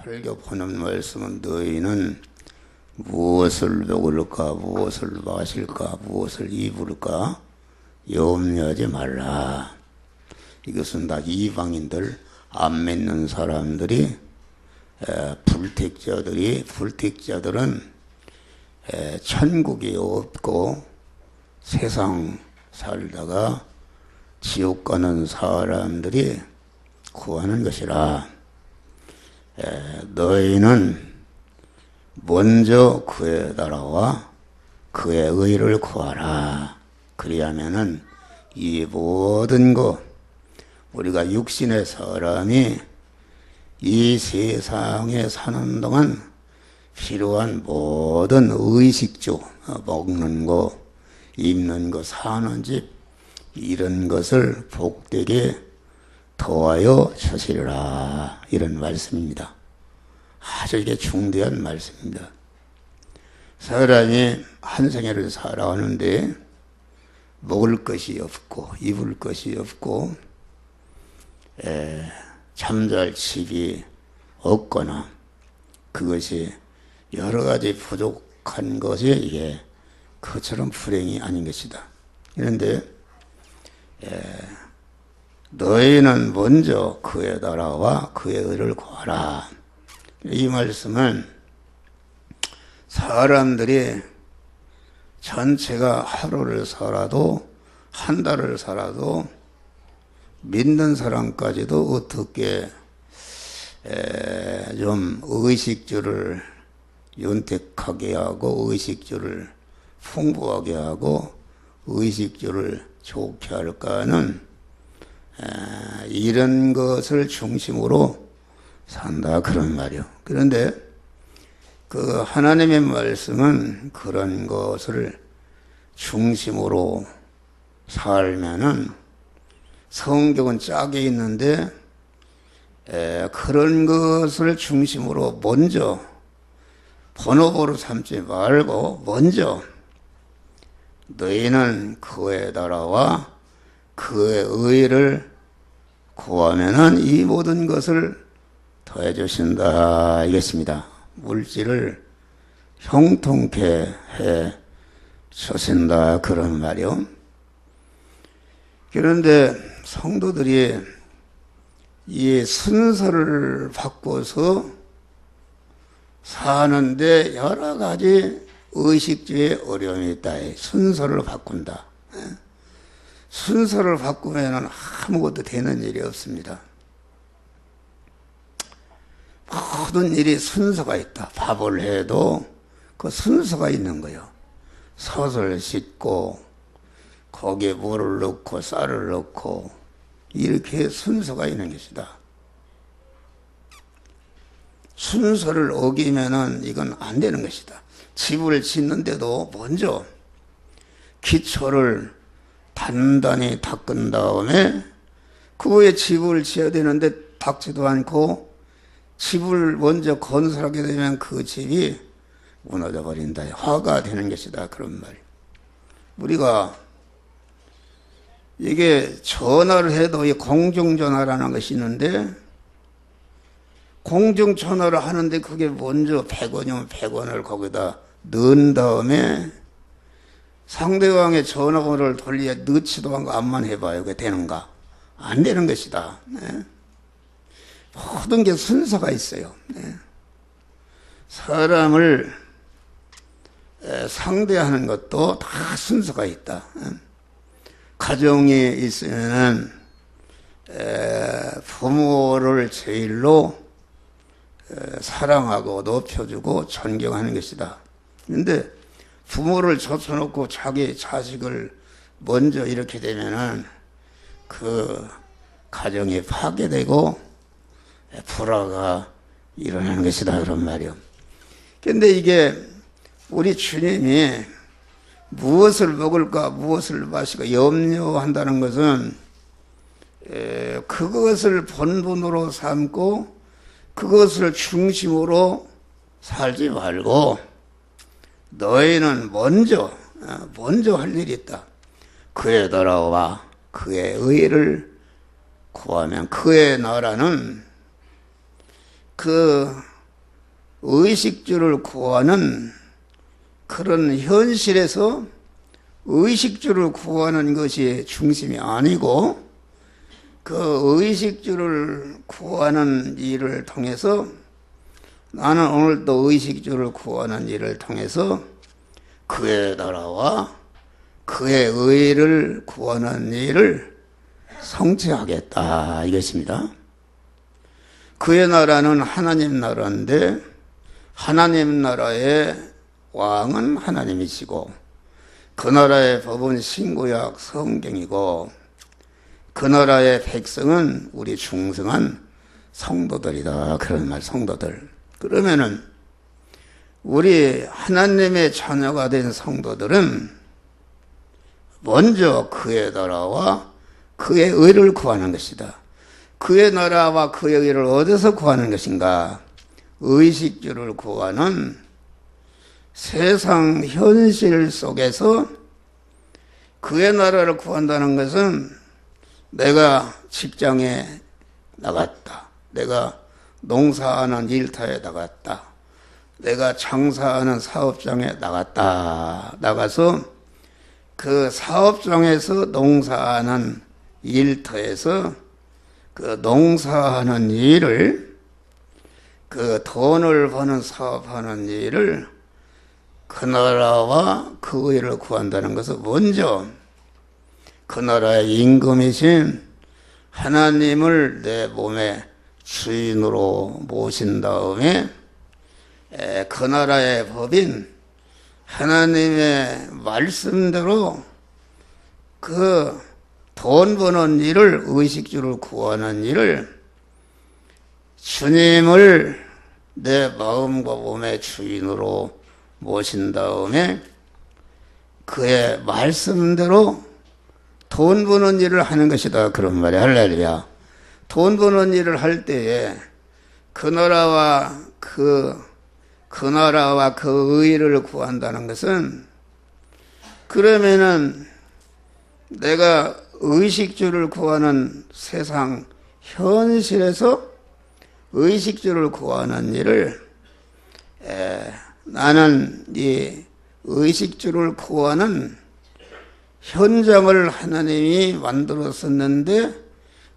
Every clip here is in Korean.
설교 보는 말씀은 너희는 무엇을 먹을까, 무엇을 마실까, 무엇을 입을까 염려하지 말라. 이것은 다 이방인들, 안 믿는 사람들이, 불택자들은 천국이 없고 세상 살다가 지옥 가는 사람들이 구하는 것이라. 너희는 먼저 그의 나라와 그의 의를 구하라. 그리하면은 이 모든 것, 우리가 육신의 사람이 이 세상에 사는 동안 필요한 모든 의식주, 먹는 거, 입는 거, 사는 집, 이런 것을 복되게 더하여 주시리라. 이런 말씀입니다. 아주 이게 중대한 말씀입니다. 사람이 한 생애를 살아가는데 먹을 것이 없고 입을 것이 없고 잠잘 집이 없거나 그것이 여러 가지 부족한 것이 이게 그처럼 불행이 아닌 것이다. 그런데 너희는 먼저 그의 나라와 그의 의를 구하라. 이 말씀은 사람들이 전체가 하루를 살아도 한 달을 살아도 믿는 사람까지도 어떻게 좀 의식주를 윤택하게 하고 의식주를 풍부하게 하고 의식주를 좋게 할까는 이런 것을 중심으로 산다 그런 말이요. 그런데 그 하나님의 말씀은 그런 것을 중심으로 살면은 성경은 짝에 있는데 그런 것을 중심으로 먼저 번호로 삼지 말고 먼저 너희는 그의 나라와 그의 의를 구하면은 이 모든 것을 더해 주신다 이겠습니다. 물질을 형통케 해 주신다 그런 말이요. 그런데 성도들이 이 순서를 바꿔서 사는데 여러 가지 의식주의 어려움이 있다. 순서를 바꾼다. 순서를 바꾸면 아무것도 되는 일이 없습니다. 모든 일이 순서가 있다. 밥을 해도 그 순서가 있는 거예요. 솥을 씻고 거기에 물을 넣고 쌀을 넣고 이렇게 순서가 있는 것이다. 순서를 어기면은 이건 안 되는 것이다. 집을 짓는데도 먼저 기초를 단단히 닦은 다음에 그 후에 집을 지어야 되는데 닦지도 않고 집을 먼저 건설하게 되면 그 집이 무너져 버린다. 화가 되는 것이다. 그런 말이에요. 우리가 이게 전화를 해도 이 공중전화라는 것이 있는데 공중전화를 하는데 그게 먼저 100원이면 100원을 거기다 넣은 다음에 상대방의 전화번호를 돌리에 넣지도 않고 암만 해봐요. 그게 되는가? 안 되는 것이다. 네. 모든 게 순서가 있어요. 네. 사람을 상대하는 것도 다 순서가 있다. 가정이 있으면은 부모를 제일로 사랑하고 높여주고 존경하는 것이다. 그런데 부모를 젖혀놓고 자기 자식을 먼저 이렇게 되면은 그 가정이 파괴되고 불화가 일어나는 것이다 그런 말이요. 그런데 이게 우리 주님이 무엇을 먹을까 무엇을 마실까 염려한다는 것은 그것을 본분으로 삼고 그것을 중심으로 살지 말고 너희는 먼저 할 일이 있다. 그의 나라와 그의 의를 구하면 그의 나라는 그 의식주를 구하는 그런 현실에서 의식주를 구하는 것이 중심이 아니고 그 의식주를 구하는 일을 통해서 나는 오늘도 의식주를 구하는 일을 통해서 그의 나라와 그의 의를 구하는 일을 성취하겠다 이것입니다. 그의 나라는 하나님 나라인데 하나님 나라의 왕은 하나님이시고 그 나라의 법은 신구약 성경이고 그 나라의 백성은 우리 중성한 성도들이다. 그런 말 성도들. 그러면은 우리 하나님의 자녀가 된 성도들은 먼저 그의 나라와 그의 의를 구하는 것이다. 그의 나라와 그의 의를 어디서 구하는 것인가? 의식주를 구하는 세상 현실 속에서 그의 나라를 구한다는 것은 내가 직장에 나갔다. 내가 농사하는 일터에 나갔다. 내가 장사하는 사업장에 나갔다. 나가서 그 사업장에서 농사하는 일터에서 그 농사하는 일을 그 돈을 버는 사업하는 일을 그 나라와 그 의를 구한다는 것은 먼저 그 나라의 임금이신 하나님을 내 몸의 주인으로 모신 다음에 그 나라의 법인 하나님의 말씀대로 그 돈 버는 일을 의식주를 구하는 일을 주님을 내 마음과 몸의 주인으로 모신 다음에 그의 말씀대로 돈 버는 일을 하는 것이다. 그런 말이야. 할렐루야. 돈 버는 일을 할 때에 그 나라와 그 의를 구한다는 것은 그러면은 내가 의식주를 구하는 세상 현실에서 의식주를 구하는 일을 나는 이 의식주를 구하는 현장을 하나님이 만들었었는데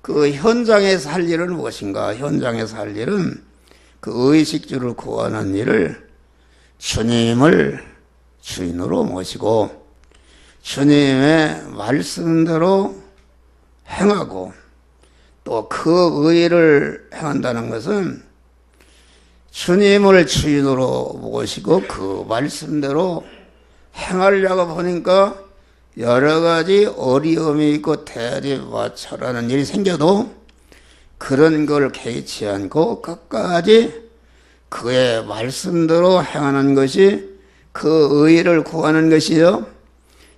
그 현장에서 할 일은 무엇인가? 현장에서 할 일은 그 의식주를 구하는 일을 주님을 주인으로 모시고 주님의 말씀대로 행하고 또 그 의를 행한다는 것은 주님을 주인으로 모시고 그 말씀대로 행하려고 보니까 여러 가지 어려움이 있고 대립마찰하는 일이 생겨도 그런 걸 개의치 않고 끝까지 그의 말씀대로 행하는 것이 그 의를 구하는 것이요.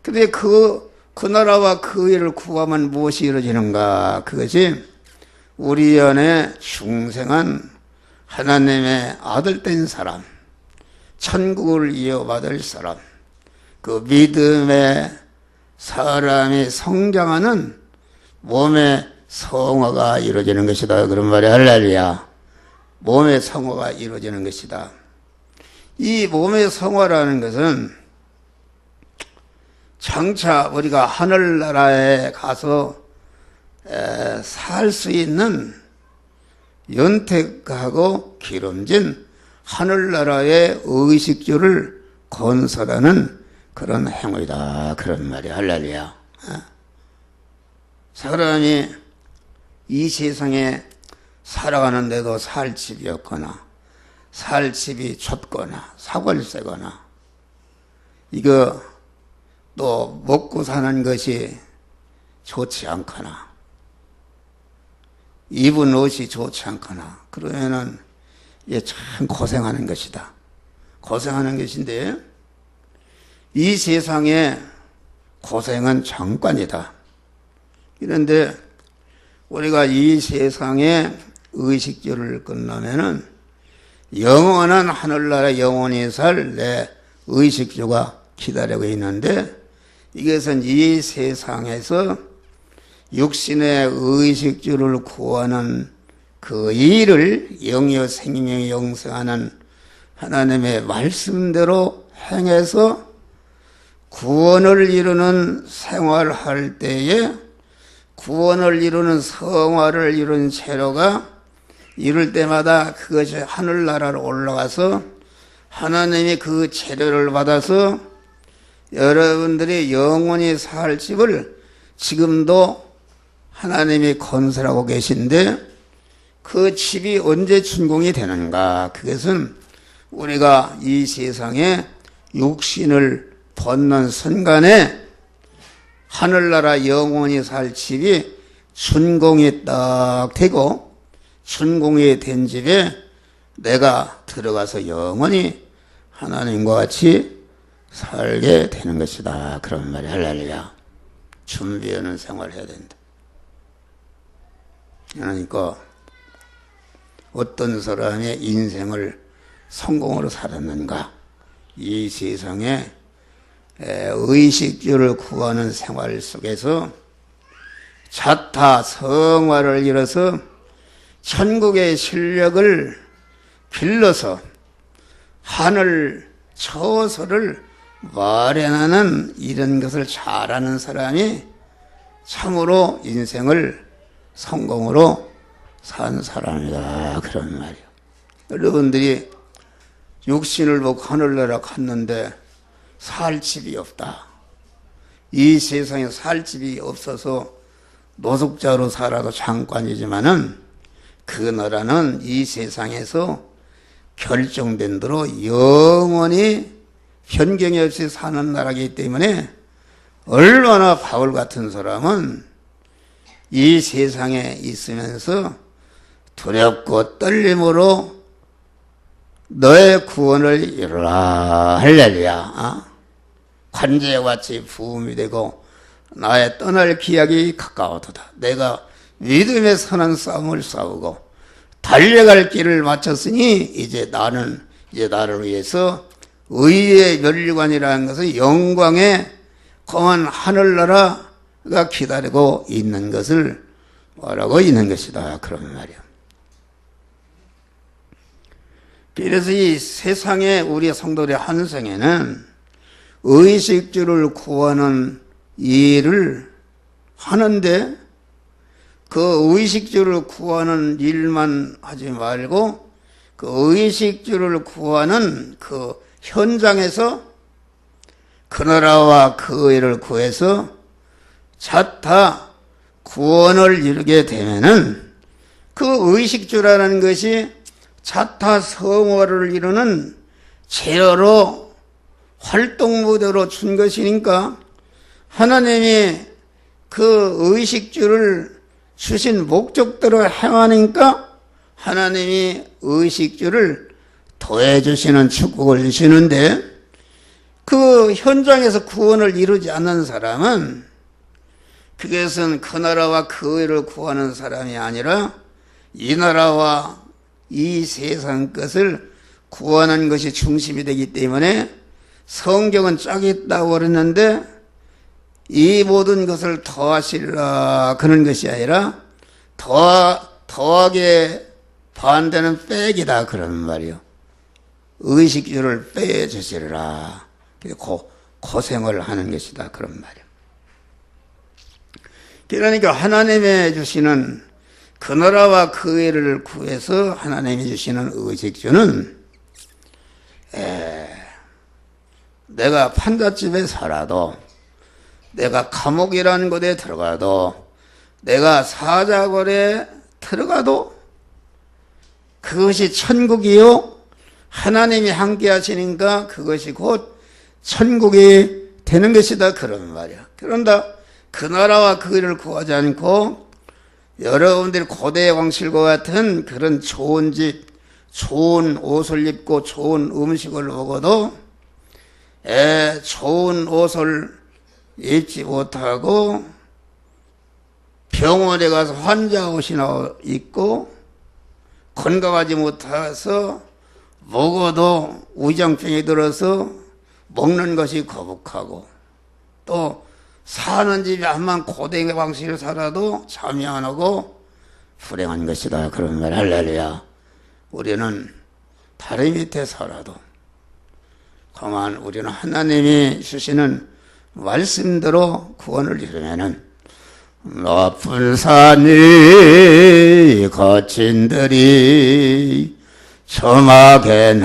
근데 그 나라와 그 의를 구하면 무엇이 이루어지는가? 그것이 우리 안에 중생한 하나님의 아들된 사람, 천국을 이어받을 사람, 그 믿음의 사람이 성장하는 몸의 성화가 이루어지는 것이다. 그런 말이 할렐루야. 몸의 성화가 이루어지는 것이다. 이 몸의 성화라는 것은 장차 우리가 하늘나라에 가서 살 수 있는 연택하고 기름진 하늘나라의 의식주를 건설하는 그런 행위다. 그런 말이 할렐루야. 사람이 이 세상에 살아가는데도 살 집이 없거나 살 집이 좁거나 사골세거나 이거 또 먹고 사는 것이 좋지 않거나 입은 옷이 좋지 않거나 그러면은 이게 참 고생하는 것이다. 고생하는 것인데 이 세상에 고생은 잠깐이다. 그런데 우리가 이 세상에 의식주를 끝나면은 영원한 하늘나라 영원히 살 내 의식주가 기다리고 있는데 이것은 이 세상에서 육신의 의식주를 구하는 그 일을 영여 생명이 영생하는 하나님의 말씀대로 행해서 구원을 이루는 생활할 때에 구원을 이루는 성화를 이룬 재료가 이룰 때마다 그것이 하늘나라로 올라가서 하나님이 그 재료를 받아서 여러분들이 영원히 살 집을 지금도 하나님이 건설하고 계신데 그 집이 언제 준공이 되는가? 그것은 우리가 이 세상에 육신을 벗는 순간에 하늘나라 영원히 살 집이 준공이 딱 되고 준공이 된 집에 내가 들어가서 영원히 하나님과 같이 살게 되는 것이다. 그런 말이 할렐루야. 준비하는 생활을 해야 된다. 그러니까 어떤 사람의 인생을 성공으로 살았는가? 이 세상에 의식주를 구하는 생활 속에서 자타 성화를 이뤄서 천국의 실력을 길러서 하늘 처소를 마련하는 이런 것을 잘하는 사람이 참으로 인생을 성공으로 산 사람이다. 그런 말이에요. 여러분들이 육신을 보고 하늘나라 갔는데 살 집이 없다. 이 세상에 살 집이 없어서 노숙자로 살아도 잠깐이지만은 그 나라는 이 세상에서 결정된 대로 영원히 변경이 없이 사는 나라이기 때문에 얼마나 바울 같은 사람은 이 세상에 있으면서 두렵고 떨림으로 너의 구원을 이루라. 할렐루야. 관제와 같이 부음이 되고 나의 떠날 기약이 가까워도다. 내가 믿음의 선한 싸움을 싸우고 달려갈 길을 마쳤으니 이제 나를 위해서 의의 면류관이라는 것은 영광의 검은 하늘나라가 기다리고 있는 것을 말하고 있는 것이다. 그런 말이야. 그래서 이 세상에 우리 성도들의 한생에는 의식주를 구하는 일을 하는데 그 의식주를 구하는 일만 하지 말고 그 의식주를 구하는 그 현장에서 그 나라와 그 의를 구해서 자타 구원을 이루게 되면은 그 의식주라는 것이 자타 성화를 이루는 재료로 활동 무대로 준 것이니까 하나님이 그 의식주를 주신 목적대로 행하니까 하나님이 의식주를 더해 주시는 축복을 주시는데 그 현장에서 구원을 이루지 않는 사람은 그것은 그 나라와 그 의를 구하는 사람이 아니라 이 나라와 이 세상 것을 구하는 것이 중심이 되기 때문에 성경은 짝이 있다고 그랬는데 이 모든 것을 더하시리라 그런 것이 아니라 더하게 반대는 빼기다 그런 말이요. 의식주를 빼주시리라. 고생을 하는 것이다 그런 말이요. 그러니까 하나님의 주시는 그 나라와 그 의를 구해서 하나님이 주시는 의식주는 내가 판잣집에 살아도 내가 감옥이라는 곳에 들어가도 내가 사자골에 들어가도 그것이 천국이요 하나님이 함께 하시니까 그것이 곧 천국이 되는 것이다 그런 말이야. 그런다 그 나라와 그 일을 구하지 않고 여러분들이 고대 왕실과 같은 그런 좋은 집, 좋은 옷을 입고 좋은 음식을 먹어도 좋은 옷을 입지 못하고 병원에 가서 환자 옷이나 입고 건강하지 못해서 먹어도 위장병이 들어서 먹는 것이 거북하고 또 사는 집이 암만 고대 왕실을 살아도 잠이 안 오고 불행한 것이다 그런 말 할렐루야. 우리는 다리 밑에 살아도 그만 우리는 하나님이 주시는 말씀대로 구원을 이루면은 높은 산이 거친 들이 첨하게나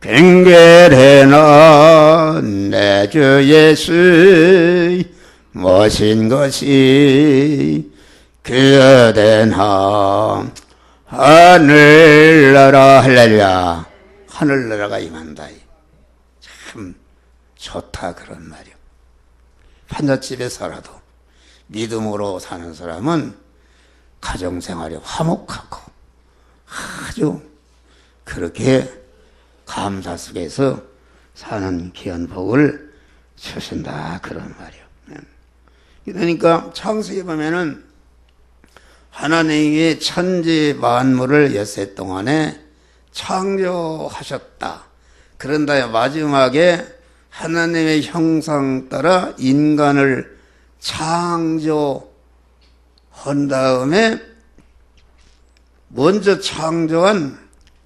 갱괴해나 내 주 예수 모신 것이 그대나 하늘나라 할렐루야 하늘나라가 임한다. 참 좋다 그런 말이요. 판잣집에 살아도 믿음으로 사는 사람은 가정생활이 화목하고 아주 그렇게 감사 속에서 사는 귀한 복을 주신다 그런 말이요. 그러니까 창세기 보면은 하나님이 천지 만물을 엿새 동안에 창조하셨다. 그런 다음에 마지막에 하나님의 형상 따라 인간을 창조한 다음에 먼저 창조한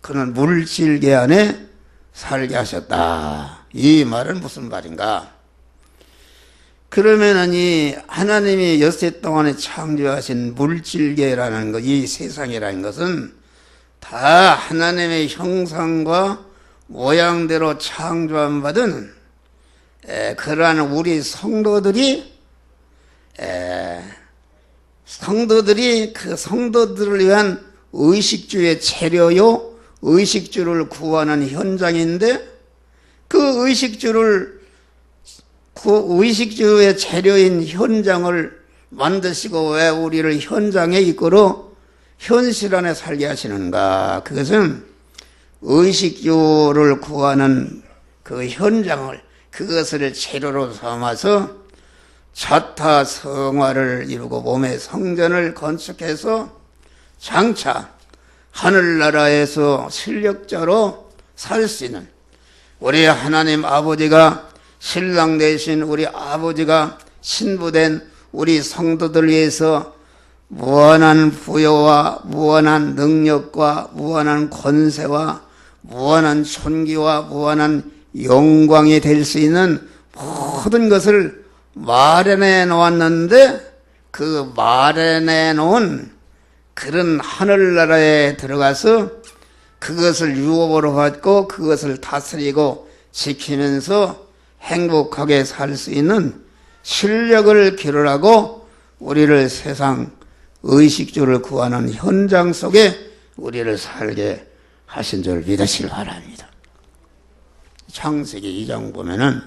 그런 물질계 안에 살게 하셨다. 이 말은 무슨 말인가? 그러면은 이 하나님이 엿새 동안에 창조하신 물질계라는 것, 이 세상이라는 것은 다 하나님의 형상과 모양대로 창조한 받은 그러한 우리 성도들이 그 성도들을 위한 의식주의 재료요, 의식주를 구하는 현장인데 그 의식주의 재료인 현장을 만드시고 왜 우리를 현장에 이끌어 현실 안에 살게 하시는가? 그것은 의식주를 구하는 그 현장을 그것을 재료로 삼아서 자타 성화를 이루고 몸의 성전을 건축해서 장차 하늘나라에서 실력자로 살 수 있는 우리 하나님 아버지가 신랑 되신 우리 아버지가 신부된 우리 성도들 위해서 무한한 부여와 무한한 능력과 무한한 권세와 무한한 존귀와 무한한 영광이 될 수 있는 모든 것을 마련해 놓았는데 그 마련해 놓은 그런 하늘나라에 들어가서 그것을 유업으로 받고 그것을 다스리고 지키면서 행복하게 살 수 있는 실력을 기르라고 우리를 세상 의식주를 구하는 현장 속에 우리를 살게 하신 줄 믿으시기 바랍니다. 창세기 2장 보면은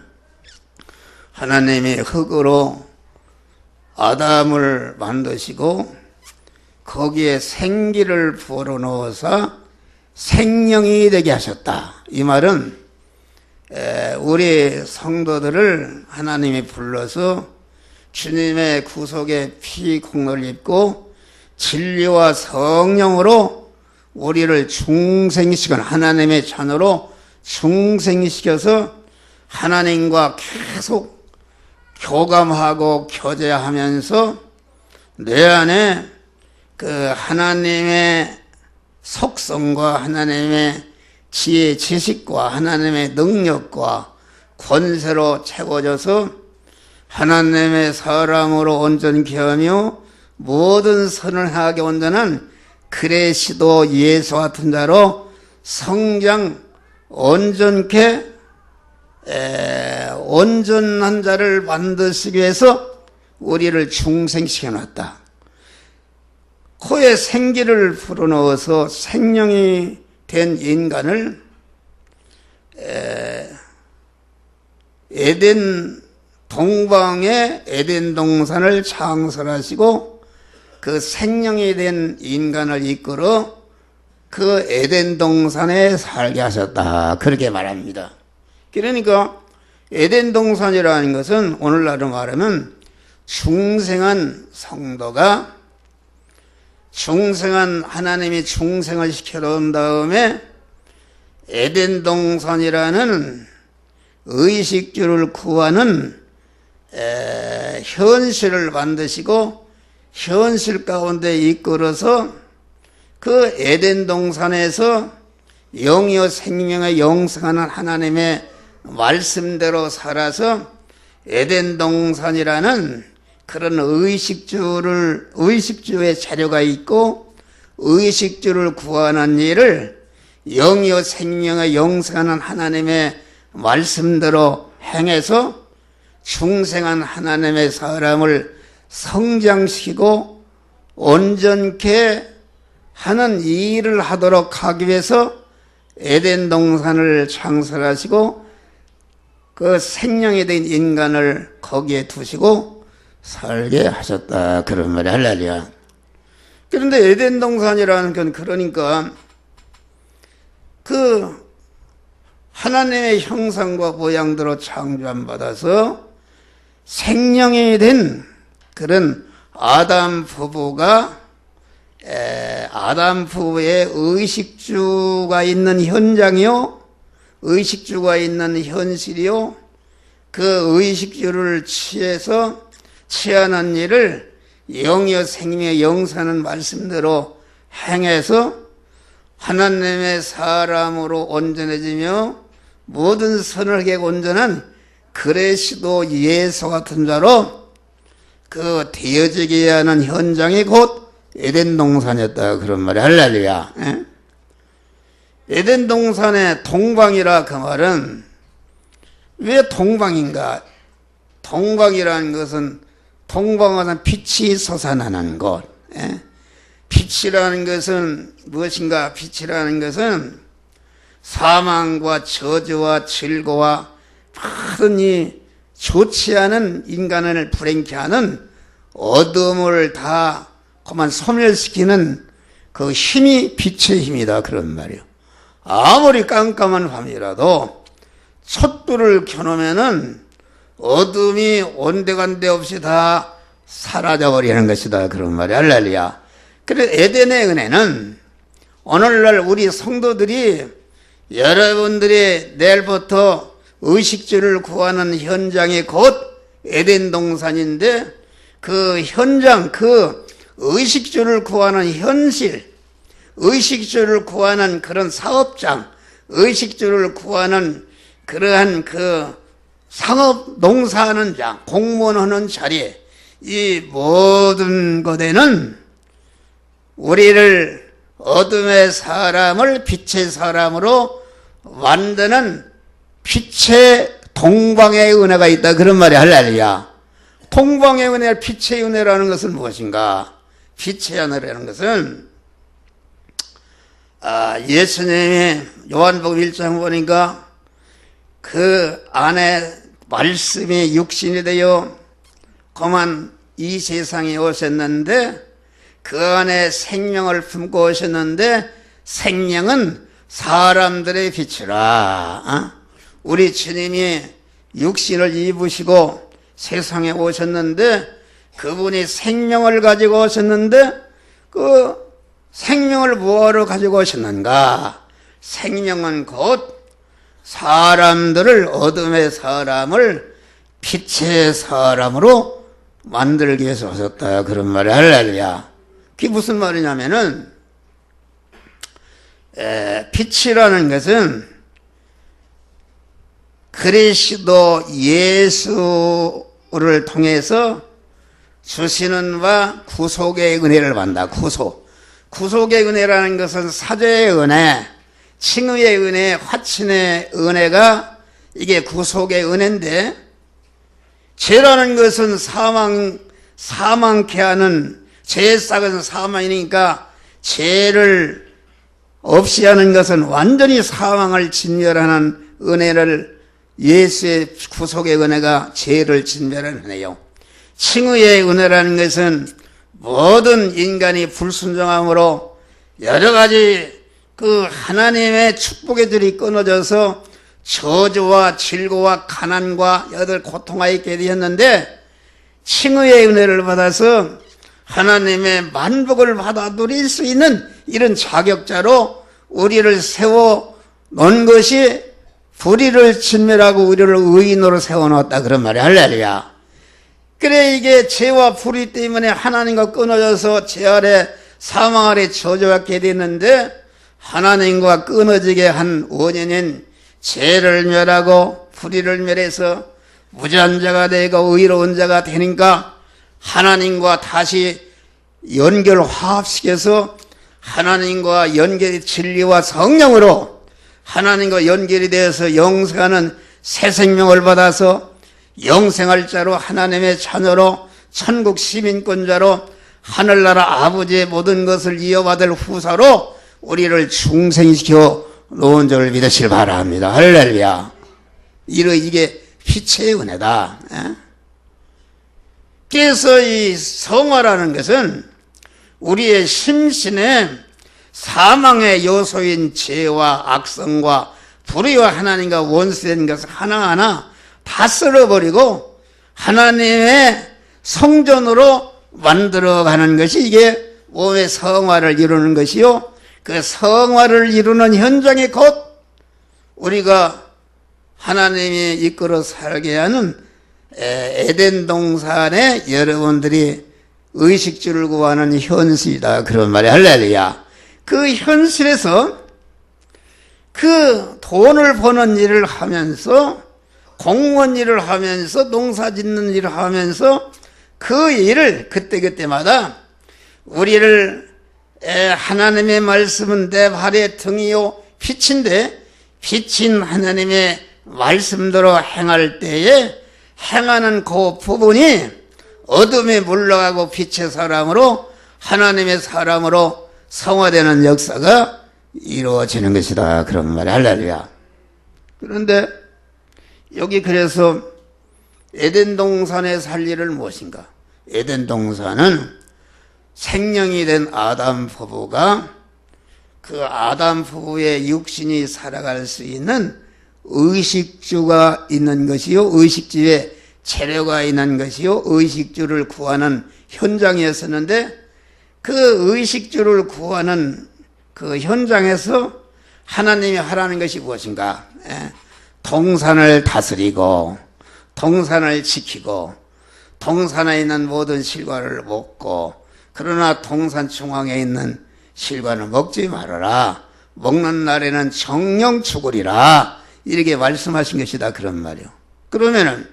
하나님이 흙으로 아담을 만드시고 거기에 생기를 부어 넣어서 생명이 되게 하셨다. 이 말은 우리 성도들을 하나님이 불러서 주님의 구속의 피 공로를 입고 진리와 성령으로 우리를 중생시키는 하나님의 자녀로 중생시켜서 하나님과 계속 교감하고 교제하면서 내 안에 그 하나님의 속성과 하나님의 지혜, 지식과 하나님의 능력과 권세로 채워져서 하나님의 사람으로 온전케 하며 모든 선을 하게 온전한 그리스도 예수 같은 자로 성장 온전케 온전한 자를 만드시기 위해서 우리를 중생시켜 놨다. 코에 생기를 불어넣어서 생명이 된 인간을 에덴 동방의 에덴 동산을 창설하시고 그 생명이 된 인간을 이끌어 그 에덴 동산에 살게 하셨다. 그렇게 말합니다. 그러니까 에덴 동산이라는 것은 오늘날로 말하면 중생한 성도가 중생한 하나님이 중생을 시켜놓은 다음에 에덴 동산이라는 의식주를 구하는 현실을 만드시고 현실 가운데 이끌어서 그 에덴 동산에서 영이요 생명의 영생하는 하나님의 말씀대로 살아서 에덴 동산이라는 그런 의식주의 자료가 있고 의식주를 구하는 일을 영이요 생명의 영생하는 하나님의 말씀대로 행해서 중생한 하나님의 사람을 성장시키고 온전케 하는 일을 하도록 하기 위해서 에덴 동산을 창설하시고 그 생명이 된 인간을 거기에 두시고 살게 하셨다. 그런 말이 할렐루야. 그런데 에덴 동산이라는 건 그러니까 그 하나님의 형상과 모양대로 창조함받아서 생명이 된 그런 아담 부부가 아담 부부의 의식주가 있는 현장이요, 의식주가 있는 현실이요, 그 의식주를 취하는 일을 영이요 생명의 영사는 말씀대로 행해서 하나님의 사람으로 온전해지며 모든 선을 하게 온전한 그리스도 예수 같은 자로 그 되어지게 하는 현장이 곧 에덴 동산이었다. 그런 말이 할렐루야. 에덴 동산의 동방이라 그 말은 왜 동방인가? 동방이라는 것은 동방은 빛이 솟아나는 곳. 빛이라는 것은 무엇인가? 빛이라는 것은 사망과 저주와 질고와 모든 이 좋지 않은 인간을 불행케 하는 어둠을 다 그만 소멸시키는 그 힘이 빛의 힘이다. 그런 말이요. 아무리 깜깜한 밤이라도 촛불을 켜놓으면은 어둠이 온데간데 없이 다 사라져버리는 것이다. 그런 말이 할렐루야. 그래서 에덴의 은혜는 오늘날 우리 성도들이 여러분들이 내일부터 의식주를 구하는 현장이 곧 에덴 동산인데 그 현장, 그 의식주를 구하는 현실, 의식주를 구하는 그런 사업장, 의식주를 구하는 그러한 그 상업 농사하는 장, 공무원하는 자리, 이 모든 것에는 우리를 어둠의 사람을 빛의 사람으로 만드는 빛의 동방의 은혜가 있다. 그런 말이 할렐루야. 동방의 은혜, 빛의 은혜라는 것은 무엇인가? 빛의 은혜라는 것은 예수님이 요한복음 1장 보니까 그 안에 말씀이 육신이 되어 그만 이 세상에 오셨는데 그 안에 생명을 품고 오셨는데 생명은 사람들의 빛이라. 우리 주님이 육신을 입으시고 세상에 오셨는데 그분이 생명을 가지고 오셨는데 그 생명을 뭐하러 가지고 오셨는가? 생명은 곧 사람들을, 어둠의 사람을 빛의 사람으로 만들기 위해서 오셨다. 그런 말이 할렐루야. 그게 무슨 말이냐면은 빛이라는 것은 그리스도 예수를 통해서 주시는 바 구속의 은혜를 받는다. 구속의 은혜라는 것은 사죄의 은혜, 칭의의 은혜, 화친의 은혜가 이게 구속의 은혜인데, 죄라는 것은 사망케 하는, 죄의 싹은 사망이니까 죄를 없이 하는 것은 완전히 사망을 진멸하는 은혜를, 예수의 구속의 은혜가 죄를 진멸하는 은혜요. 칭의의 은혜라는 것은 모든 인간이 불순종함으로 여러 가지 그 하나님의 축복의 줄이 끊어져서 저주와 질고와 가난과 여덟 고통하여 있게 되었는데, 칭의의 은혜를 받아서 하나님의 만복을 받아 누릴 수 있는 이런 자격자로 우리를 세워 놓은 것이 불의를 진멸하고 우리를 의인으로 세워놓았다. 그런 말이 할렐루야. 그래, 이게 죄와 불의 때문에 하나님과 끊어져서 죄 아래, 사망 아래 저주받게 됐는데, 하나님과 끊어지게 한 원인인 죄를 멸하고 불의를 멸해서 무죄한 자가 되고 의로운 자가 되니까 하나님과 다시 연결 화합시켜서 하나님과 연결이 진리와 성령으로 하나님과 연결이 되어서 영생하는 새 생명을 받아서 영생할 자로 하나님의 자녀로 천국 시민권자로 하늘나라 아버지의 모든 것을 이어받을 후사로 우리를 중생시켜 놓은 줄 믿으시길 바랍니다. 할렐루야. 이게 빛의 은혜다. 그래서 이 성화라는 것은 우리의 심신에 사망의 요소인 죄와 악성과 불의와 하나님과 원수된 것을 하나하나 다 쓸어버리고 하나님의 성전으로 만들어가는 것이 이게 몸의 성화를 이루는 것이요. 그 성화를 이루는 현장이 곧 우리가 하나님이 이끌어 살게 하는 에덴 동산에 여러분들이 의식주를 구하는 현실이다. 그런 말이 할렐루야. 그 현실에서 그 돈을 버는 일을 하면서 공무원 일을 하면서 농사 짓는 일을 하면서 그 일을 그때그때마다 우리를 하나님의 말씀은 내 발의 등이요 빛인데 빛인 하나님의 말씀대로 행할 때에 행하는 그 부분이 어둠에 물러가고 빛의 사람으로 하나님의 사람으로 성화되는 역사가 이루어지는 것이다. 그런 말이 할렐루야. 그런데 여기 그래서 에덴 동산에 살 일을 무엇인가? 에덴 동산은 생명이 된 아담 부부가 그 아담 부부의 육신이 살아갈 수 있는 의식주가 있는 것이요, 의식주에 재료가 있는 것이요, 의식주를 구하는 현장이었었는데 그 의식주를 구하는 그 현장에서 하나님이 하라는 것이 무엇인가? 동산을 다스리고 동산을 지키고 동산에 있는 모든 실과를 먹고 그러나 동산 중앙에 있는 실과는 먹지 말아라. 먹는 날에는 정령 죽으리라. 이렇게 말씀하신 것이다. 그런 말이요. 그러면은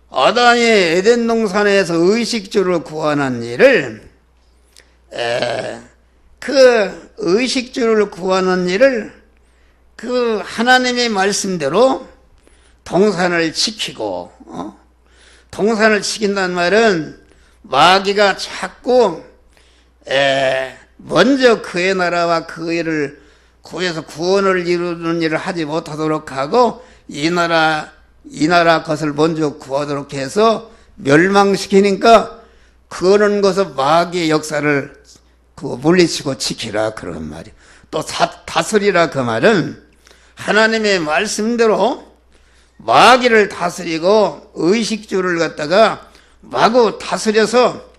아담이 에덴 동산에서 의식주를 구하는 일을 그 의식주를 구하는 일을 그 하나님의 말씀대로 동산을 지키고 동산을 지킨다는 말은 마귀가 자꾸 먼저 그의 나라와 그 일을 구해서 구원을 이루는 일을 하지 못하도록 하고 이 나라 것을 먼저 구하도록 해서 멸망시키니까 그런 것을 마귀의 역사를 물리치고 지키라 그런 말이에요. 또 다스리라 그 말은 하나님의 말씀대로 마귀를 다스리고 의식주를 갖다가 마구 다스려서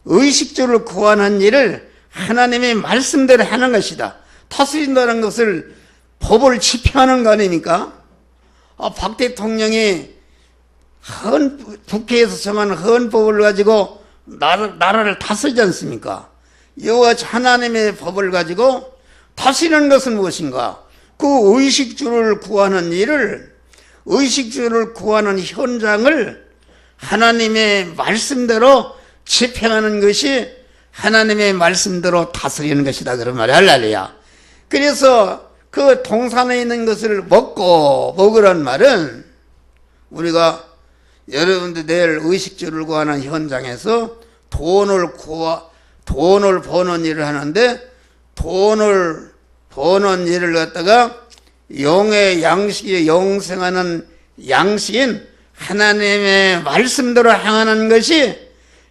의식주를 구하는 일을 하나님의 말씀대로 하는 것이다. 다스린다는 것을 법을 집행하는 거 아닙니까? 박 대통령이 국회에서 정한 헌법을 가지고 나라를 다스리지 않습니까? 이와 하나님의 법을 가지고 다스리는 것은 무엇인가? 그 의식주를 구하는 일을 의식주를 구하는 현장을 하나님의 말씀대로 집행하는 것이 하나님의 말씀대로 다스리는 것이다. 그런 말이야. 할렐루야. 그래서 그 동산에 있는 것을 먹으란 말은 우리가 여러분들 내일 의식주를 구하는 현장에서 돈을 버는 일을 하는데 돈을 버는 일을 갖다가 영의 양식이 영생하는 양식인 하나님의 말씀대로 행하는 것이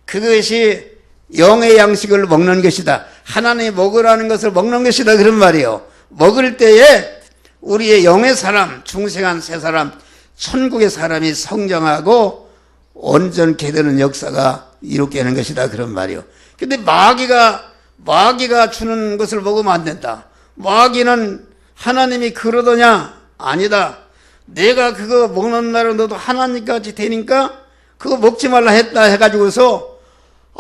그것이 영의 양식을 먹는 것이다. 하나님이 먹으라는 것을 먹는 것이다. 그런 말이에요. 먹을 때에 우리의 영의 사람, 중생한 새 사람, 천국의 사람이 성장하고 온전케 되는 역사가 이루게 하는 것이다. 그런 말이에요. 근데 마귀가 주는 것을 먹으면 안 된다. 마귀는 하나님이 그러더냐? 아니다. 내가 그거 먹는 날은 너도 하나님까지 되니까 그거 먹지 말라 했다 해가지고서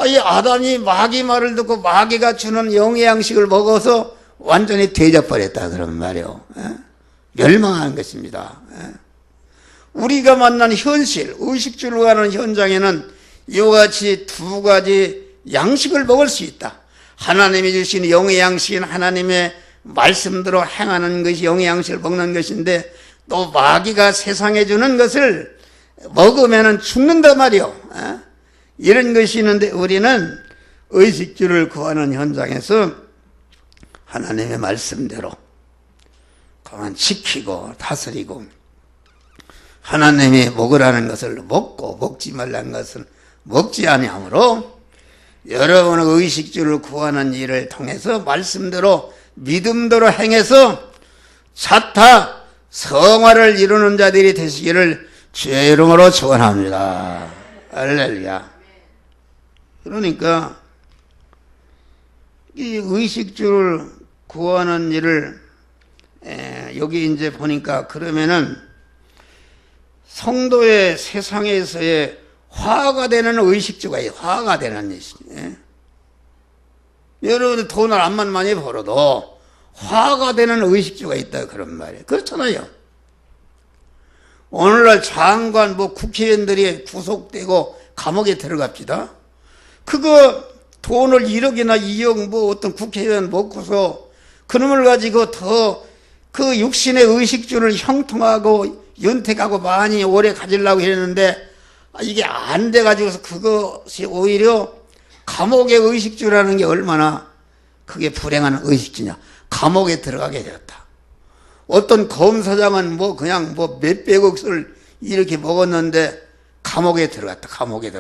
이 아담이 마귀 말을 듣고 마귀가 주는 영의 양식을 먹어서 완전히 되져버렸다 그런 말이요. 멸망하는 것입니다. 우리가 만난 현실, 의식주로 가는 현장에는 이와 같이 두 가지 양식을 먹을 수 있다. 하나님이 주신 영의 양식인 하나님의 말씀대로 행하는 것이 영의 양식을 먹는 것인데, 또 마귀가 세상에 주는 것을 먹으면 죽는단 말이요. 이런 것이 있는데, 우리는 의식주를 구하는 현장에서 하나님의 말씀대로 그만 지키고 다스리고, 하나님이 먹으라는 것을 먹고 먹지 말라는 것을 먹지 아니하므로, 여러분의 의식주를 구하는 일을 통해서 말씀대로 믿음대로 행해서 자타 성화를 이루는 자들이 되시기를 주의 이름으로 축원합니다. 할렐루야. 그러니까 이 의식주를 구하는 일을 여기 이제 보니까, 그러면은 성도의 세상에서의 화가 되는 의식주가 있어요. 화가 되는 의식. 여러분 돈을 암만 많이 벌어도 화가 되는 의식주가 있다 그런 말이에요. 그렇잖아요. 오늘날 장관 국회의원들이 구속되고 감옥에 들어갑시다. 그거 돈을 1억이나 2억 어떤 국회의원 먹고서 그놈을 가지고 더 그 육신의 의식주를 형통하고 윤택하고 많이 오래 가지려고 했는데, 이게 안 돼가지고서 그것이 오히려 감옥의 의식주라는 게 얼마나 그게 불행한 의식주냐. 감옥에 들어가게 되었다. 어떤 검사장은 그냥 몇백억을 이렇게 먹었는데 감옥에 들어갔다. 감옥에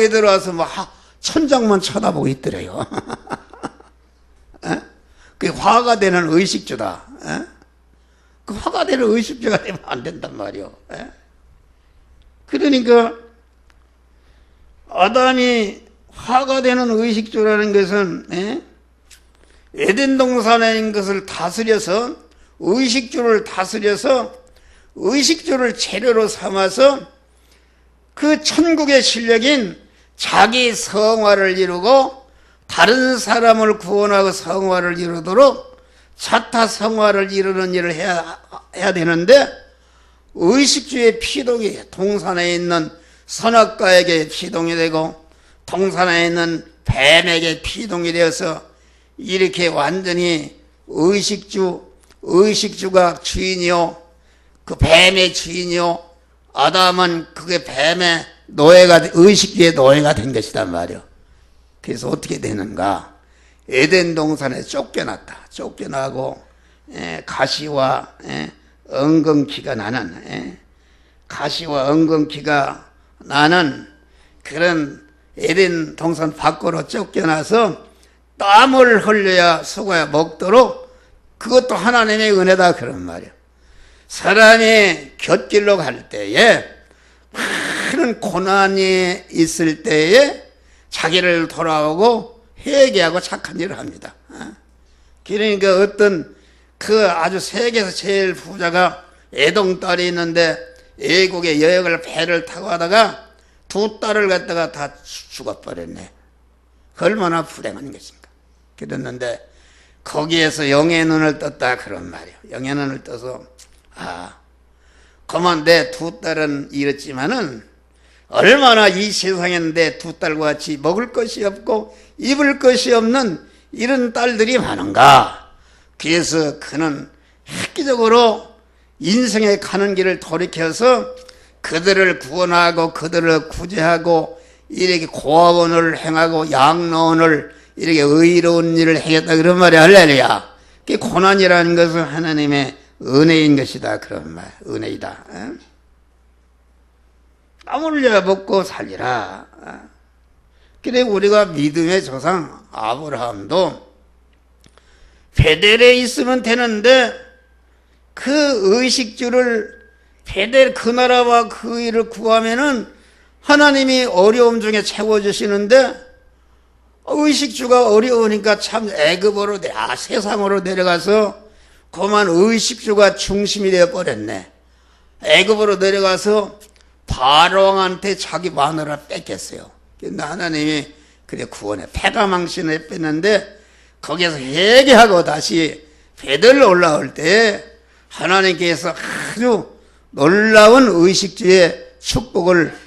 들어와서 천장만 쳐다보고 있더래요. 그게 화가 되는 의식주다. 그 화가 되는 의식주가 되면 안 된단 말이요. 그러니까 아담이 화가 되는 의식주라는 것은 에덴 동산에 있는 것을 다스려서, 의식주를 다스려서 의식주를 재료로 삼아서 그 천국의 실력인 자기 성화를 이루고 다른 사람을 구원하고 성화를 이루도록 자타 성화를 이루는 일을 해야 되는데, 의식주의 피동이 동산에 있는 선악과에게 피동이 되고 동산에 있는 뱀에게 피동이 되어서 이렇게 완전히 의식주가 주인이요, 그 뱀의 주인이요, 아담은 그게 뱀의 노예가, 의식주의 노예가 된 것이단 말이요. 그래서 어떻게 되는가? 에덴 동산에 쫓겨나고 가시와 엉겅퀴가 나는 가시와 엉겅퀴가 나는 그런 에덴 동산 밖으로 쫓겨나서 땀을 흘려야 속아야 먹도록, 그것도 하나님의 은혜다 그런 말이야. 사람이 곁길로 갈 때에 많은 고난이 있을 때에 자기를 돌아오고 회개하고 착한 일을 합니다. 그러니까 어떤 그 아주 세계에서 제일 부자가 애동 딸이 있는데 애국에 여행을 배를 타고 하다가 두 딸을 갖다가 다 죽어버렸네. 얼마나 불행한 것인가. 그랬는데 거기에서 영의 눈을 떴다 그런 말이에요. 영의 눈을 떠서 그만 내 두 딸은 이렇지만은 얼마나 이 세상에 내 두 딸과 같이 먹을 것이 없고 입을 것이 없는 이런 딸들이 많은가. 그래서 그는 획기적으로 인생에 가는 길을 돌이켜서 그들을 구원하고 그들을 구제하고 이렇게 고아원을 행하고 양로원을 이렇게 의로운 일을 하겠다 그런 말이야. 할렐루야. 그 고난이라는 것은 하나님의 은혜인 것이다 그런 말. 은혜이다. 땀 흘려 먹고 살리라. 그래 우리가 믿음의 조상 아브라함도 베델에 있으면 되는데 그 의식주를 베델 그 나라와 그 일을 구하면은 하나님이 어려움 중에 채워주시는데 의식주가 어려우니까 참 애굽으로 세상으로 내려가서 그만 의식주가 중심이 되어 버렸네. 애굽으로 내려가서 바로왕한테 자기 마누라 뺏겼어요. 근데 하나님이 그래 구원해 패가망신을 뺐는데 거기에서 회개하고 다시 배들러 올라올 때 하나님께서 아주 놀라운 의식주의 축복을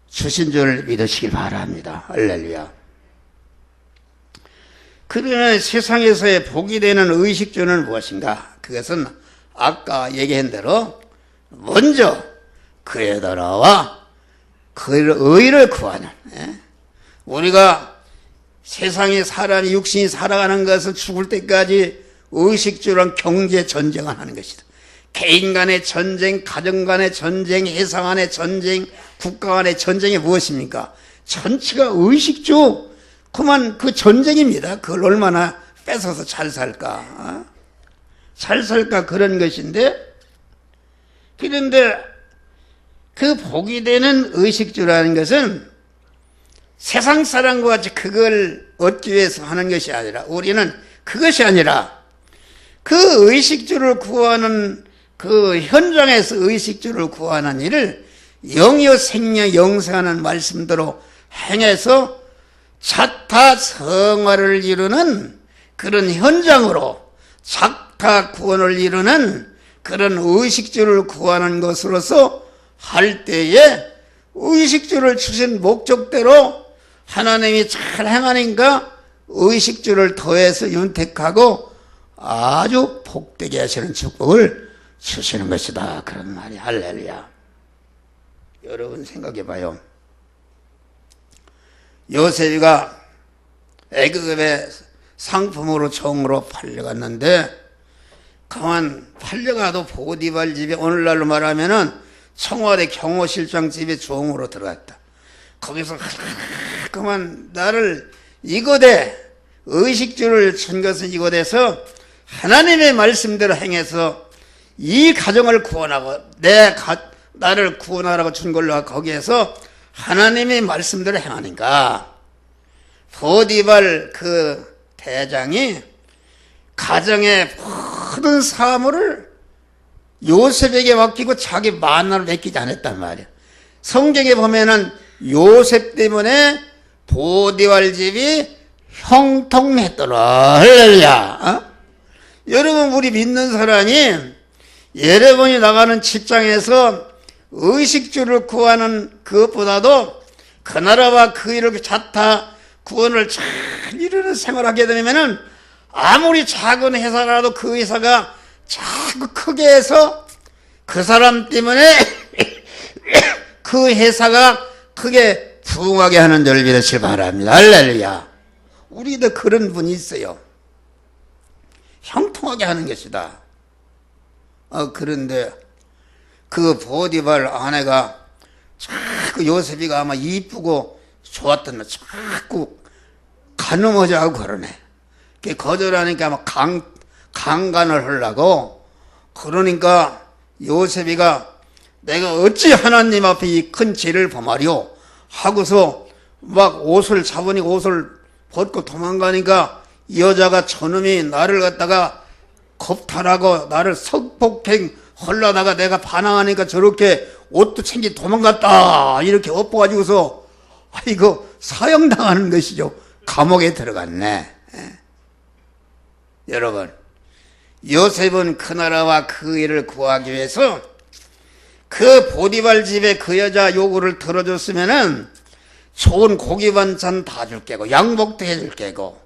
주신 줄 믿으시길 바랍니다. 할렐루야. 그러면 세상에서의 복이 되는 의식주는 무엇인가? 그것은 아까 얘기한 대로 먼저 그의 나라와 그의 의를 구하는, 우리가 세상에 사람이 육신이 살아가는 것은 죽을 때까지 의식주랑 경제 전쟁을 하는 것이다. 개인 간의 전쟁, 가정 간의 전쟁, 회사 간의 전쟁, 국가 간의 전쟁이 무엇입니까? 전체가 의식주, 그만 그 전쟁입니다. 그걸 얼마나 뺏어서 잘 살까? 잘 살까 그런 것인데, 그런데 그 복이 되는 의식주라는 것은 세상 사람과 같이 그걸 얻기 위해서 하는 것이 아니라, 우리는 그것이 아니라 그 의식주를 구하는 그 현장에서 의식주를 구하는 일을 영여 생명 영생하는 말씀대로 행해서 자타 성화를 이루는 그런 현장으로 자타 구원을 이루는 그런 의식주를 구하는 것으로서 할 때에 의식주를 주신 목적대로 하나님이 잘 행하니까 의식주를 더해서 윤택하고 아주 복되게 하시는 축복을 주시는 것이다. 그런 말이 할렐루야. 여러분 생각해 봐요. 요셉이가 애굽의 상품으로 종으로 팔려갔는데, 가만 팔려가도 보디발 집에, 오늘날로 말하면은 청와대 경호실장 집에 종으로 들어갔다. 거기서 그만 나를 이곳에 의식주를 준 것은 이곳에서 하나님의 말씀대로 행해서 이 가정을 구원하고 나를 구원하라고 준 걸로 거기에서 하나님의 말씀대로 행하니까 보디발 그 대장이 가정의 모든 사물을 요셉에게 맡기고 자기 만나를 맡기지 않았단 말이야. 성경에 보면은 요셉 때문에 보디발 집이 형통했더라. 할렐루야. 여러분, 우리 믿는 사람이 여러분이 나가는 직장에서 의식주를 구하는 그것보다도 그 나라와 그 일을 자타 구원을 잘 이루는 생활하게 되면은 아무리 작은 회사라도 그 회사가 자꾸 크게 해서 그 사람 때문에 그 회사가 크게 부흥하게 하는 줄 믿으시기 바랍니다. 할렐루야. 우리도 그런 분이 있어요. 형통하게 하는 것이다. 그런데 그 보디발 아내가 자꾸 요셉이가 아마 이쁘고 좋았던 날 자꾸 가늠하자고 그러네. 거절하니까 아마 강간을 하려고. 그러니까 요셉이가 내가 어찌 하나님 앞에 이 큰 죄를 범하리오 하고서 막 옷을 잡으니 옷을 벗고 도망가니까 이 여자가 저놈이 나를 갖다가 겁탈하고 나를 성폭행 헐라다가 내가 반항하니까 저렇게 옷도 챙기 도망갔다 이렇게 엎어가지고서 이거 사형당하는 것이죠. 감옥에 들어갔네. 여러분, 요셉은 그 나라와 그 일을 구하기 위해서 그 보디발 집에 그 여자 요구를 들어줬으면은 좋은 고기 반찬 다 줄 게고 양복도 해줄 게고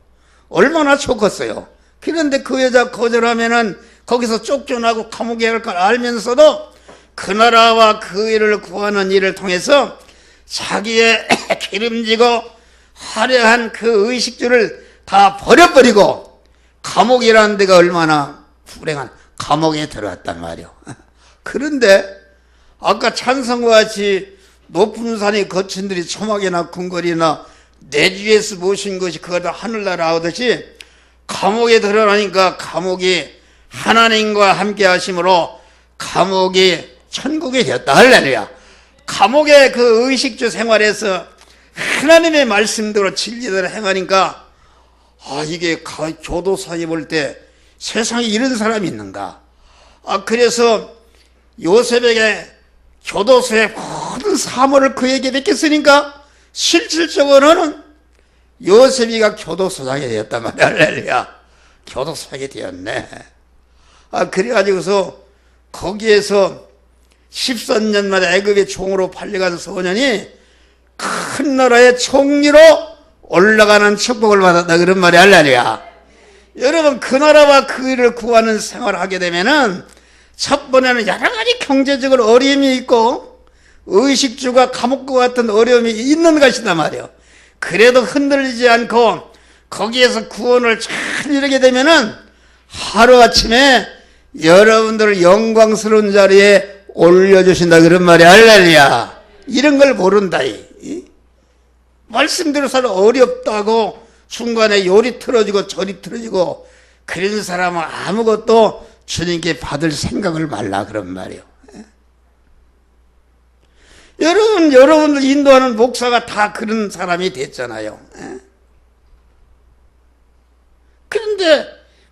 얼마나 좋겠어요. 그런데 그 여자 거절하면은 거기서 쫓겨나고 감옥에 갈 걸 알면서도 그 나라와 그 일을 구하는 일을 통해서 자기의 기름지고 화려한 그 의식주를 다 버려버리고 감옥이라는 데가 얼마나 불행한 감옥에 들어갔단 말이오. 그런데 아까 찬성과 같이 높은 산이 거친 들이 초막이나 궁궐이나 내주에서 모신 것이 그거다 하늘나라 하듯이 감옥에 들어가니까 감옥이 하나님과 함께 하심으로 감옥이 천국이 되었다. 할렐루야. 감옥의 그 의식주 생활에서 하나님의 말씀대로 진리대로 행하니까 이게 교도소에 볼 때 세상에 이런 사람이 있는가. 그래서 요셉에게 교도소의 모든 사물을 그에게 맡겼으니까 실질적으로는 요셉이가 교도소장이 되었단 말이야. 할렐루야. 교도소장이 되었네. 그래가지고서 거기에서 13년 만에 애굽의 종으로 팔려간 소년이 큰 나라의 총리로 올라가는 축복을 받았다. 그런 말이 할렐루야. 여러분, 그 나라와 그 일을 구하는 생활을 하게 되면은 첫 번에는 여러 가지 경제적으로 어려움이 있고 의식주가 감옥과 같은 어려움이 있는 것이단 말이에요. 그래도 흔들리지 않고 거기에서 구원을 잘 이루게 되면은 하루아침에 여러분들을 영광스러운 자리에 올려주신다. 그런 말이 할렐루야. 이런 걸 모른다. 말씀대로서는 어렵다고 중간에 요리 틀어지고 저리 틀어지고 그런 사람은 아무것도 주님께 받을 생각을 말라. 그런 말이에요. 여러분들 인도하는 목사가 다 그런 사람이 됐잖아요. 그런데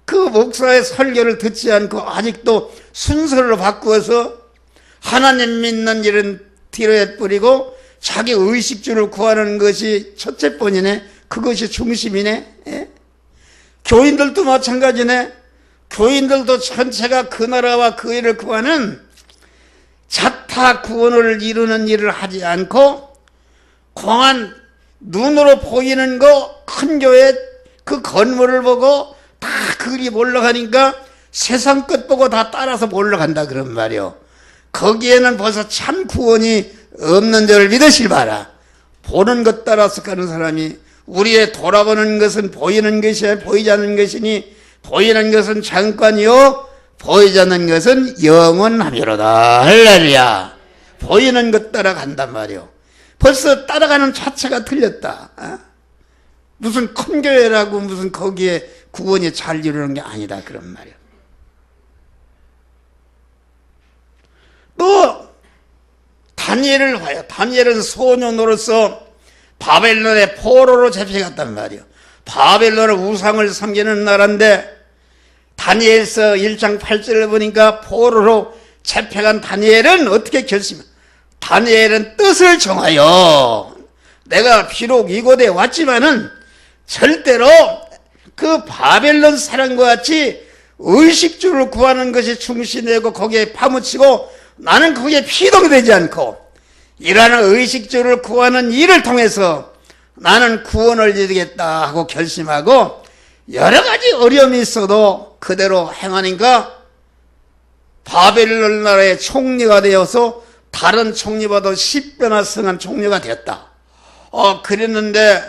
그 목사의 설교를 듣지 않고 아직도 순서를 바꾸어서 하나님 믿는 일은 뒤로에 뿌리고 자기 의식주를 구하는 것이 첫째 번이네. 그것이 중심이네. 교인들도 마찬가지네. 교인들도 전체가 그 나라와 그 일을 구하는 자타 구원을 이루는 일을 하지 않고 공안 눈으로 보이는 거 큰 교회 그 건물을 보고 다 그리 몰려가니까 세상 끝 보고 다 따라서 몰려간다. 그런 말이요. 거기에는 벌써 참 구원이 없는 줄을 믿으실 바라. 보는 것 따라서 가는 사람이 우리의 돌아보는 것은 보이는 것이 보이지 않는 것이니 보이는 것은 잠깐이요 보이지 않는 것은 영원하리로다. 할렐루야. 보이는 것 따라간단 말이요. 벌써 따라가는 자체가 틀렸다. 무슨 큰 교회라고 무슨 거기에 구원이 잘 이루는 게 아니다. 그런 말이요. 또 다니엘을 봐요. 다니엘은 소년으로서 바벨론의 포로로 잡혀갔단 말이요. 바벨론은 우상을 섬기는 나라인데 다니엘서 1장 8절을 보니까 포로로 잡혀간 다니엘은 어떻게 결심해? 다니엘은 뜻을 정하여 내가 비록 이곳에 왔지만은 절대로 그 바벨론 사람과 같이 의식주를 구하는 것이 중심되고 거기에 파묻히고 나는 거기에 피동되지 않고 이러한 의식주를 구하는 일을 통해서 나는 구원을 이루겠다 하고 결심하고 여러 가지 어려움이 있어도 그대로 행하니까 바벨론 나라의 총리가 되어서 다른 총리보다 10배나 승한 총리가 되었다. 그랬는데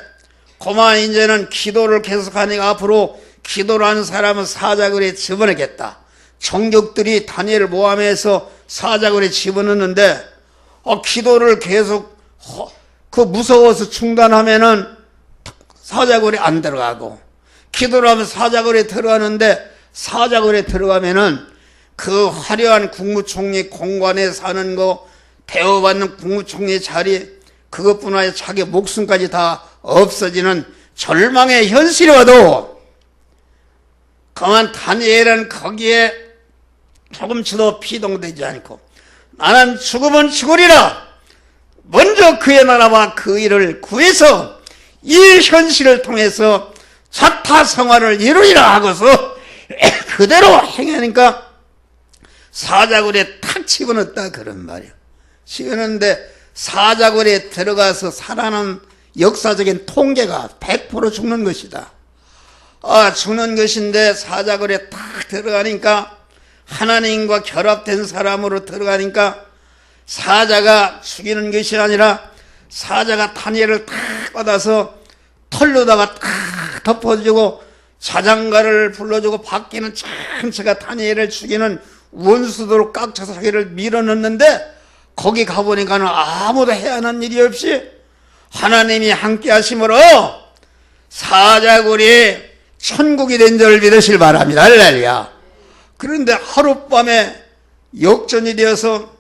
그만 이제는 기도를 계속하니까 앞으로 기도를 하는 사람은 사자굴에 집어넣겠다. 총격들이 다니엘을 모함해서 사자굴에 집어넣는데 기도를 계속 무서워서 중단하면은 사자굴에 안 들어가고 기도를 하면 사자굴에 들어가는데 사자굴에 들어가면은 그 화려한 국무총리 공관에 사는 거 대우받는 국무총리 자리 그것뿐 아니라 자기 목숨까지 다 없어지는 절망의 현실이 와도 그만 다니엘은 거기에 조금치도 피동되지 않고 나는 죽으면 죽으리라 먼저 그의 나라와 그 일을 구해서 이 현실을 통해서 자타성화를 이루리라 하고서 그대로 행하니까 사자굴에 탁 집어넣었다. 그런 말이에요. 집어넣는데 사자굴에 들어가서 살아난 역사적인 통계가 100% 죽는 것이다. 죽는 것인데 사자굴에 탁 들어가니까 하나님과 결합된 사람으로 들어가니까 사자가 죽이는 것이 아니라 사자가 다니엘을 탁 받아서 털로다가 탁 덮어주고 자장가를 불러주고 밖에는 전체가 다니엘을 죽이는 원수도로 깍쳐서 자기를 밀어넣는데 거기 가보니까는 아무도 해하는 일이 없이 하나님이 함께 하심으로 사자굴이 천국이 된 줄 믿으실 바랍니다. 할렐루야. 그런데 하룻밤에 역전이 되어서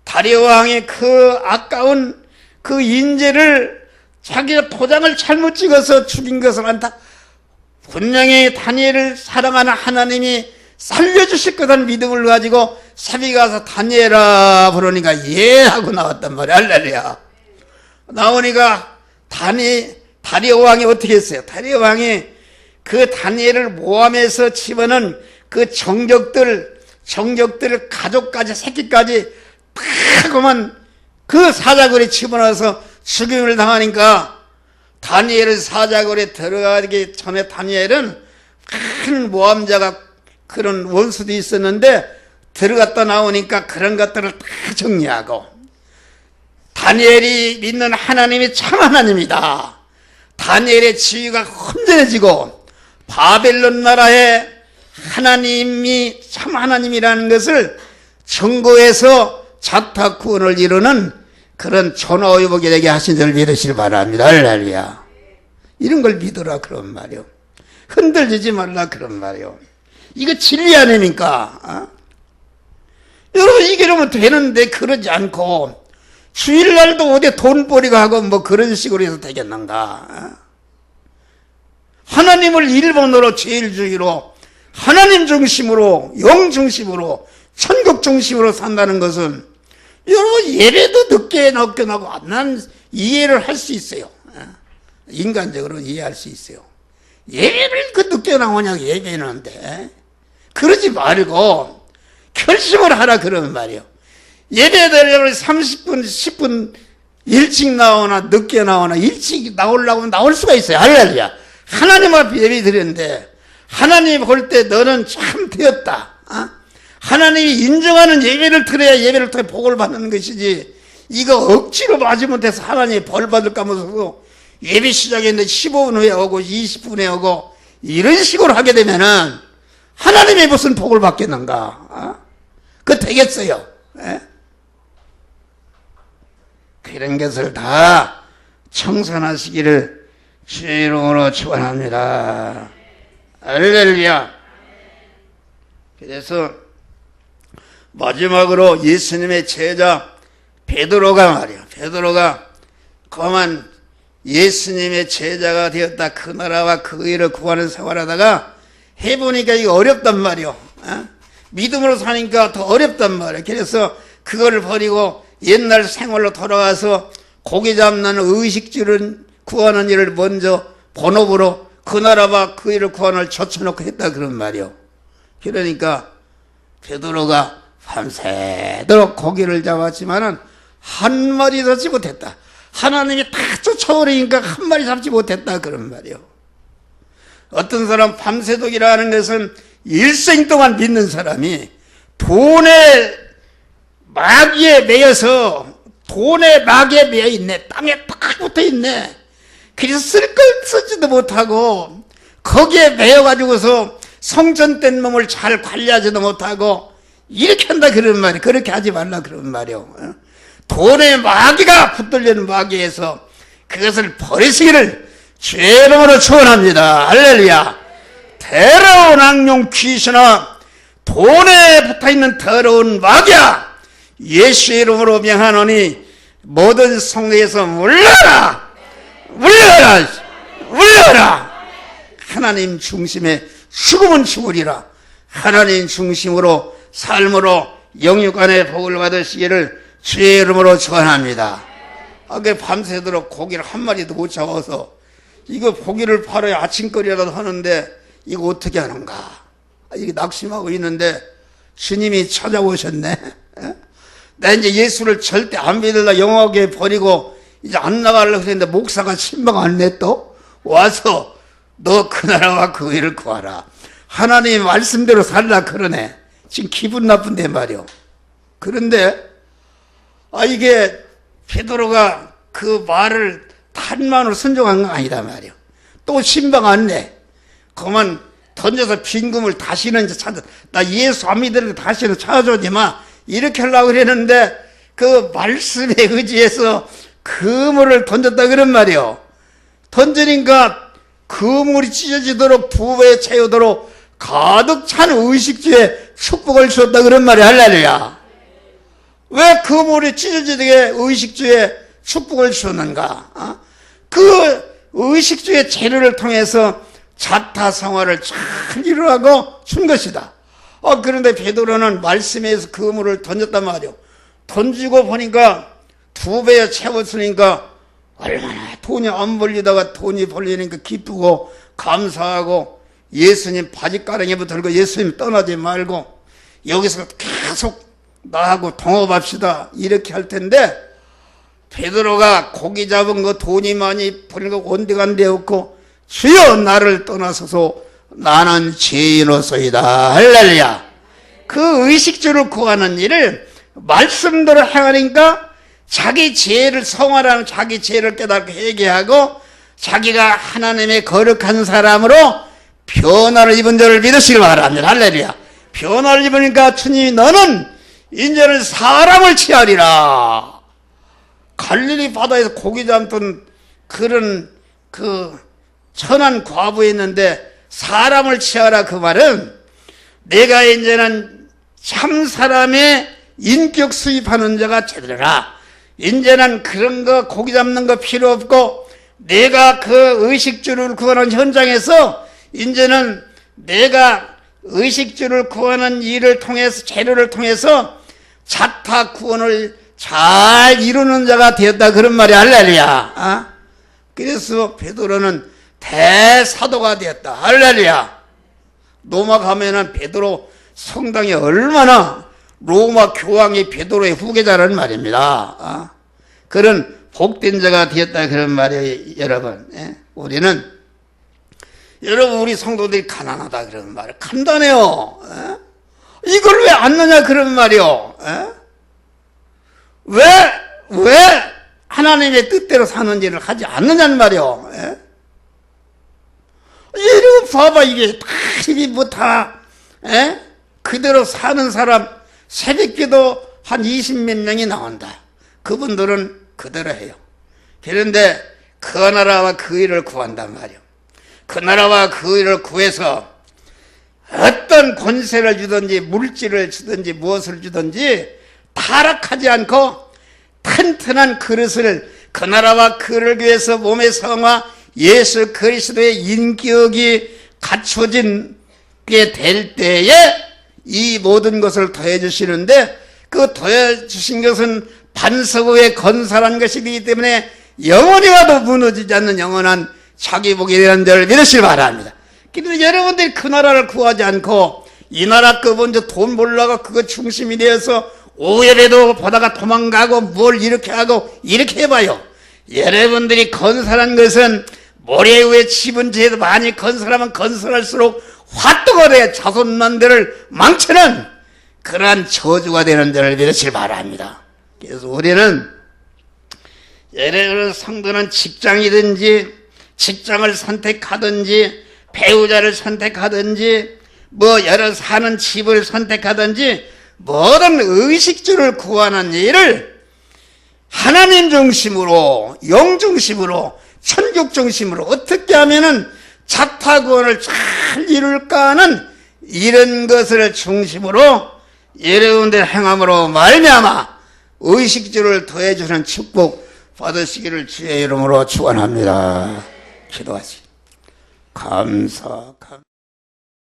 다리오 왕이 그 아까운 그 인재를 자기가 도장을 잘못 찍어서 죽인 것을 안타 분명히 다니엘을 사랑하는 하나님이 살려주실 거라는 믿음을 가지고 새벽에 가서 다니엘아 부르니까 예 하고 나왔단 말이야. 할렐루야. 나오니까 다리오 왕이 어떻게 했어요? 다리오 왕이 그 다니엘을 모함해서 집어넣은 그 정적들 가족까지 새끼까지 탁하고만 그 사자굴에 집어넣어서 죽임을 당하니까 다니엘은 사자굴에 들어가기 전에 다니엘은 큰 모함자가 그런 원수도 있었는데 들어갔다 나오니까 그런 것들을 다 정리하고 다니엘이 믿는 하나님이 참 하나님이다. 다니엘의 지위가 혼전해지고 바벨론 나라에 하나님이 참 하나님이라는 것을 증거해서 자타 구원을 이루는 그런 전화위복이 되게 하신 줄 믿으시길 바랍니다. 할렐루야. 이런 걸 믿으라 그런 말이요. 흔들리지 말라 그런 말이요. 이거 진리 아닙니까? 여러분 이게 이러면 되는데 그러지 않고 주일날도 어디 돈벌이가 하고 뭐 그런 식으로 해서 되겠는가? 하나님을 일본어로 제일주의로 하나님 중심으로 영 중심으로 천국 중심으로 산다는 것은 여러분 예배도 늦게 나고 난 이해를 할 수 있어요. 인간적으로 이해할 수 있어요. 예배를 그 늦게 나오냐고 예배하는데 그러지 말고 결심을 하라 그러는 말이에요. 예배 드리려면 30분 10분 일찍 나오나 늦게 나오나 일찍 나오려고 하면 나올 수가 있어요. 할렐루야. 하나님 앞에 예배 드렸는데 하나님 볼 때 너는 참 되었다. 하나님이 인정하는 예배를 드려야 예배를 통해 복을 받는 것이지 이거 억지로 맞지 못해서 하나님이 벌 받을까 하면서 예배 시작했는데 15분 후에 오고 20분 후에 오고 이런 식으로 하게 되면은 하나님이 무슨 복을 받겠는가? 그거 되겠어요. 예? 그런 것을 다 청산하시기를 주의 이름으로 축원합니다. 할렐루야. 그래서 마지막으로 예수님의 제자 베드로가 말이야. 베드로가 그만 예수님의 제자가 되었다. 그 나라와 그 일을 구하는 생활하다가 해보니까 이거 어렵단 말이요. 믿음으로 사니까 더 어렵단 말이에요. 그래서 그거를 버리고 옛날 생활로 돌아가서 고기 잡는 의식주를 구하는 일을 먼저 본업으로 그 나라와 그 일을 구하는 걸 젖혀놓고 했다 그런 말이요. 그러니까 베드로가 밤새도록 고기를 잡았지만은 한 마리 잡지 못했다. 하나님이 다 쫓아오니까 한 마리 잡지 못했다 그런 말이요. 어떤 사람 밤새도록이라는 것은 일생 동안 믿는 사람이 돈의 마귀에 매여서 돈의 마귀에 매여 있네. 땅에 딱 붙어 있네. 그래서 쓸 걸 쓰지도 못하고 거기에 매여가지고서 성전된 몸을 잘 관리하지도 못하고 이렇게 한다 그런 말이에요. 그렇게 하지 말라 그런 말이에요. 돈의 마귀가 붙들리는 마귀에서 그것을 버리시기를 주의 이름으로 축원합니다. 할렐루야. 더러운 악령 귀신아 돈에 붙어있는 더러운 마귀야 예수의 이름으로 명하노니 모든 성도에서 물러라 물러라 물러라. 하나님 중심에 죽으면 죽으리라. 하나님 중심으로 삶으로 영육간의 복을 받으시기를 주의 이름으로 축원합니다. 그 밤새도록 고기를 한 마리도 못 잡아서 이거 고기를 팔아야 아침거리라도 하는데 이거 어떻게 하는가? 이게 낙심하고 있는데 주님이 찾아오셨네. 나 이제 예수를 절대 안 믿으려 영하게 버리고 이제 안 나가려고 했는데 목사가 신방 안 내 또 와서 너 그 나라와 그 일을 구하라. 하나님 말씀대로 살라 그러네. 지금 기분 나쁜데 말이요. 그런데 이게 베드로가 그 말을 탄만으로 순종한 건 아니다 말이요. 또 신방 안 내. 그만 던져서 빈금을 다시는 이제 찾아. 나 예수 안 믿으니까 다시는 찾아주지 마. 이렇게 하려고 그랬는데 그 말씀에 의지해서 그물을 던졌다 그런 말이요. 던지니까 그물이 찢어지도록 두 배에 채우도록 가득 찬 의식주에 축복을 주었다 그런 말이야. 할렐루야. 왜 그물이 찢어지게 의식주에 축복을 주었는가? 그 의식주의 재료를 통해서 자타 생활을 잘 이루라고 준 것이다. 그런데 베드로는 말씀에서 그물을 던졌단 말이요. 던지고 보니까 두 배에 채웠으니까 얼마나 돈이 안 벌리다가 돈이 벌리니까 기쁘고 감사하고 예수님 바지가랑이부터 들고 예수님 떠나지 말고 여기서 계속 나하고 동업합시다 이렇게 할 텐데 베드로가 고기 잡은 거 돈이 많이 벌리고 온데간데 없고 주여 나를 떠나소서 나는 죄인으로서이다. 할렐루야. 그 의식주를 구하는 일을 말씀대로 행하니까 자기 죄를 성화라는 자기 죄를 깨닫고 회개하고 자기가 하나님의 거룩한 사람으로 변화를 입은 줄을 믿으시길 바랍니다. 할렐루야. 변화를 입으니까 주님이 너는 이제는 사람을 취하리라. 갈릴리 바다에서 고기 잡던 그런 그 천한 과부였는데 사람을 취하라 그 말은 내가 이제는 참 사람의 인격 수입하는 자가 되리라. 이제는 그런 거 고기 잡는 거 필요 없고 내가 그 의식주를 구하는 현장에서 이제는 내가 의식주를 구하는 일을 통해서 재료를 통해서 자타 구원을 잘 이루는 자가 되었다 그런 말이 할렐루야. 그래서 베드로는 대사도가 되었다. 할렐루야. 로마 가면은 베드로 성당이 얼마나 로마 교황이 베드로의 후계자라는 말입니다. 그런 복된 자가 되었다 그런 말이에요. 여러분. 우리는 여러분 우리 성도들이 가난하다 그런 말 간단해요. 이걸 왜 안 넣냐 그런 말이요. 왜 하나님의 뜻대로 사는 일을 하지 않느냐는 말이요. 이러고 봐봐 이게 다 힘이 뭐다 그대로 사는 사람 새벽기도 한 20몇 명이 나온다. 그분들은 그대로 해요. 그런데 그 나라와 그 일을 구한단 말이요. 그 나라와 그 일을 구해서 어떤 권세를 주든지 물질을 주든지 무엇을 주든지 타락하지 않고 튼튼한 그릇을 그 나라와 그를 위해서 몸의 성화 예수 그리스도의 인격이 갖춰진 게 될 때에 이 모든 것을 더해 주시는데 그 더해 주신 것은 반석 위에 건설한 것이기 때문에 영원히 와도 무너지지 않는 영원한 자기 복이 되는 줄 믿으시기 바랍니다. 그런데 여러분들이 그 나라를 구하지 않고 이 나라 거 먼저 돈 벌려고 그거 중심이 되어서 오해배도 보다가 도망가고 뭘 이렇게 하고 이렇게 해봐요. 여러분들이 건설한 것은 모래 위에 집은 죄도 많이 건설하면 건설할수록 화떡거려 자손만들을 망치는 그러한 저주가 되는 데를 믿으시기 바랍니다. 그래서 우리는 여러분 성도는 직장이든지 직장을 선택하든지 배우자를 선택하든지 뭐 여러 사는 집을 선택하든지 모든 의식주를 구하는 일을 하나님 중심으로 영 중심으로 천국 중심으로 어떻게 하면은 자타구원을 잘 이룰까 하는 이런 것을 중심으로 여러분들 행함으로 말미암아 의식주를 더해주는 축복 받으시기를 주의 이름으로 축원합니다. 기도하시기 감사.